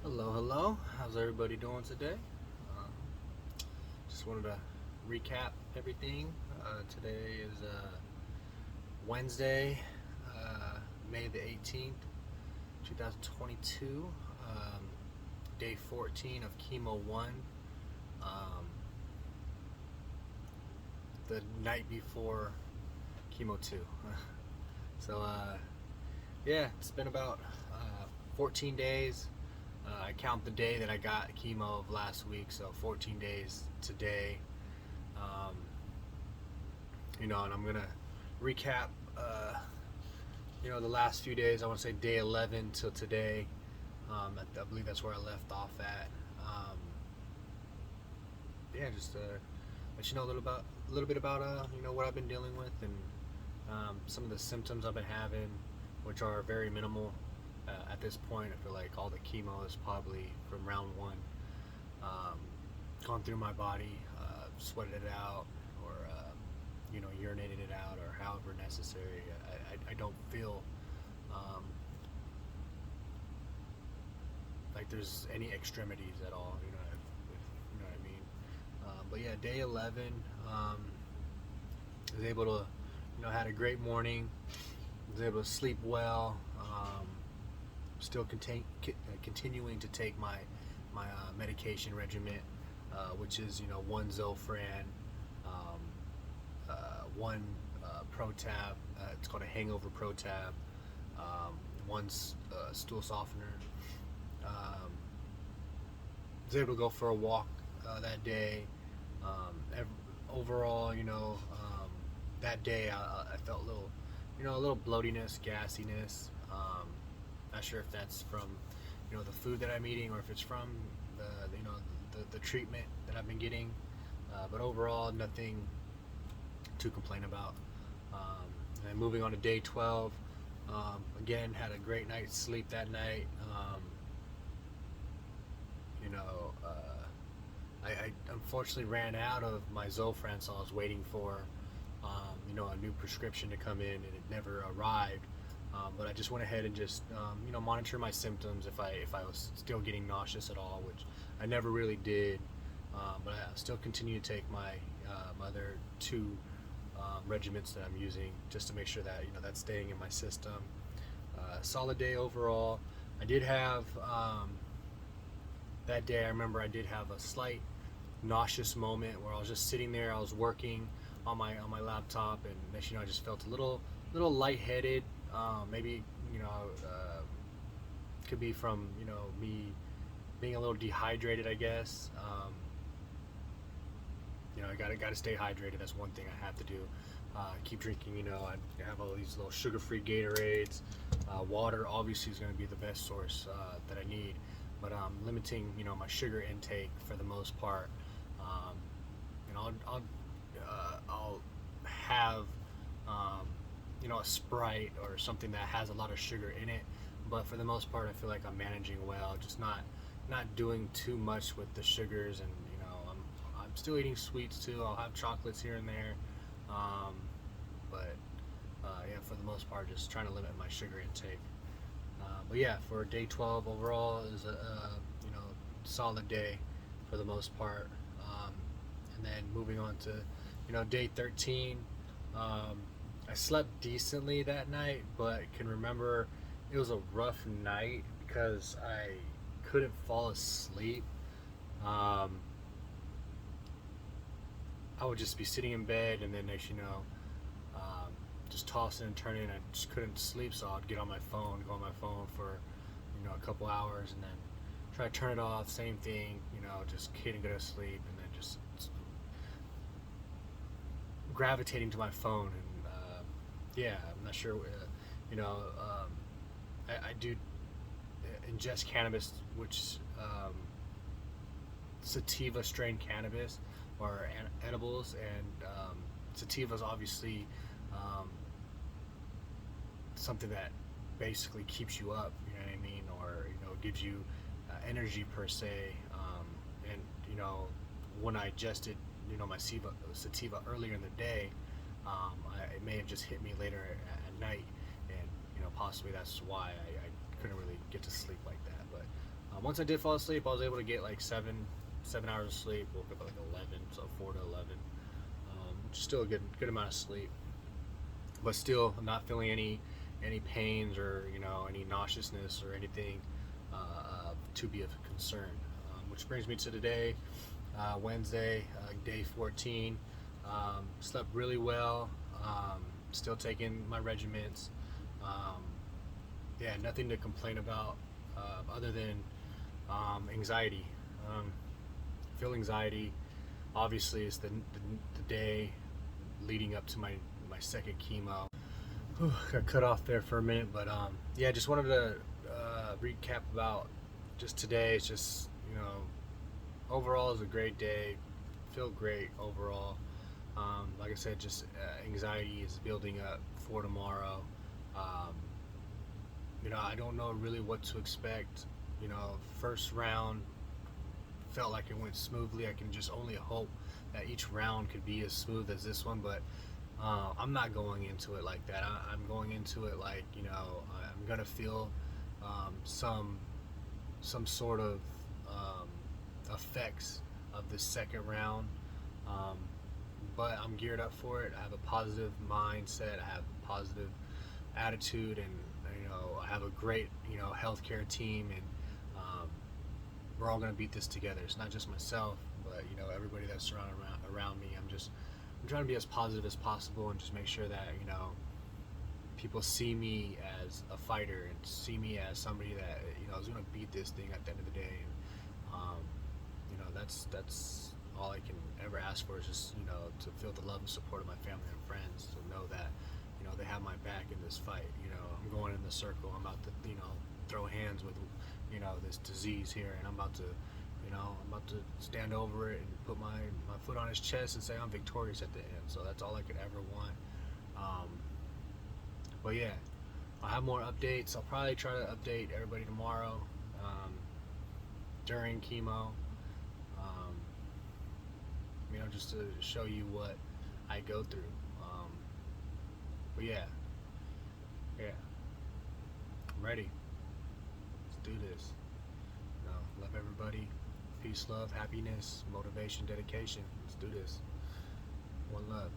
Hello. How's everybody doing today? Um, just wanted to recap everything. Today is Wednesday, May the 18th, 2022, day 14 of chemo 1, um, the night before chemo 2. So, yeah, it's been about 14 days. I count the day that I got chemo of last week, so 14 days today. Um, and I'm gonna recap. The last few days. I want to say day 11 till today. I believe that's where I left off at. Yeah, just let you know a little bit about what I've been dealing with and some of the symptoms I've been having, which are very minimal. At this point, I feel like all the chemo is probably from round one, um, gone through my body, sweated it out, or urinated it out, or however necessary. I don't feel um, like there's any extremities at all. If you know what I mean. But yeah, day 11, um, was able to, had a great morning. Was able to sleep well. Still continuing to take my medication regimen, which is one Zofran, um, one Protab. It's called a hangover Protab. One stool softener. Um, was able to go for a walk that day. Overall, that day I felt a little bloatiness, gassiness. Not sure if that's from the food that I'm eating or if it's from the treatment that I've been getting. But overall, nothing to complain about. And then moving on to day 12. Again, had a great night's sleep that night. You know, I unfortunately ran out of my Zofran, so I was waiting for a new prescription to come in, and it never arrived. But I just went ahead and just monitor my symptoms if I was still getting nauseous at all, which I never really did. But I still continue to take my other two regiments that I'm using just to make sure that that's staying in my system. Solid day overall. I did have that day. I remember I did have a slight nauseous moment where I was just sitting there. I was working on my laptop, and next I just felt a little lightheaded. Maybe could be from me being a little dehydrated, I guess. I gotta stay hydrated. That's one thing I have to do. Keep drinking. I have all these little sugar-free Gatorades. Water obviously is going to be the best source that I need, but limiting my sugar intake for the most part. I'll have a Sprite or something that has a lot of sugar in it, but for the most part I feel like I'm managing well, just not doing too much with the sugars. And I'm still eating sweets too. I'll have chocolates here and there, but yeah, for the most part just trying to limit my sugar intake. But yeah, for day 12 overall is a solid day for the most part. And then moving on to day 13. I slept decently that night, but can remember it was a rough night because I couldn't fall asleep. Um, I would just be sitting in bed, and then just tossing and turning. I just couldn't sleep, so I'd get on my phone, go on my phone for a couple hours, and then try to turn it off. Same thing, just couldn't go to sleep, and then just gravitating to my phone. And yeah, I'm not sure. I do ingest cannabis, which sativa strain cannabis or edibles, and sativa is obviously something that basically keeps you up. You know what I mean, or gives you energy per se. And when I ingested my sativa earlier in the day, it may have just hit me later at night, and possibly that's why I couldn't really get to sleep like that. But once I did fall asleep, I was able to get like 7 hours of sleep. Woke up at like 11, so 4 to 11, which is still a good amount of sleep. But still, I'm not feeling any pains or any nauseousness or anything to be of concern. Which brings me to today, Wednesday, day 14. Slept really well. Still taking my regimens. Yeah, nothing to complain about other than anxiety. Feel anxiety. Obviously, it's the day leading up to my second chemo. Got cut off there for a minute, but yeah, just wanted to recap about just today. It's just overall is a great day. Feel great overall. Like I said, just anxiety is building up for tomorrow. Um, I don't know really what to expect. First round felt like it went smoothly. I can just only hope that each round could be as smooth as this one, but I'm not going into it like that. I'm going into it like I'm gonna feel some sort of effects of the second round, but I'm geared up for it. I have a positive mindset. I have a positive attitude, and I have a great healthcare team, and we're all gonna beat this together. It's not just myself, but everybody that's surrounded around me. I'm trying to be as positive as possible and just make sure that people see me as a fighter and see me as somebody that is going to beat this thing at the end of the day. And that's all I can ever ask for is just to feel the love and support of my family and friends, to know that they have my back in this fight. I'm going in the circle. I'm about to throw hands with this disease here, and I'm about to stand over it and put my foot on his chest and say I'm victorious at the end. So that's all I could ever want. But yeah, I'll have more updates. I'll probably try to update everybody tomorrow during chemo. Just to show you what I go through. But yeah, I'm ready. Let's do this. Love everybody. Peace, love, happiness, motivation, dedication. Let's do this. One love.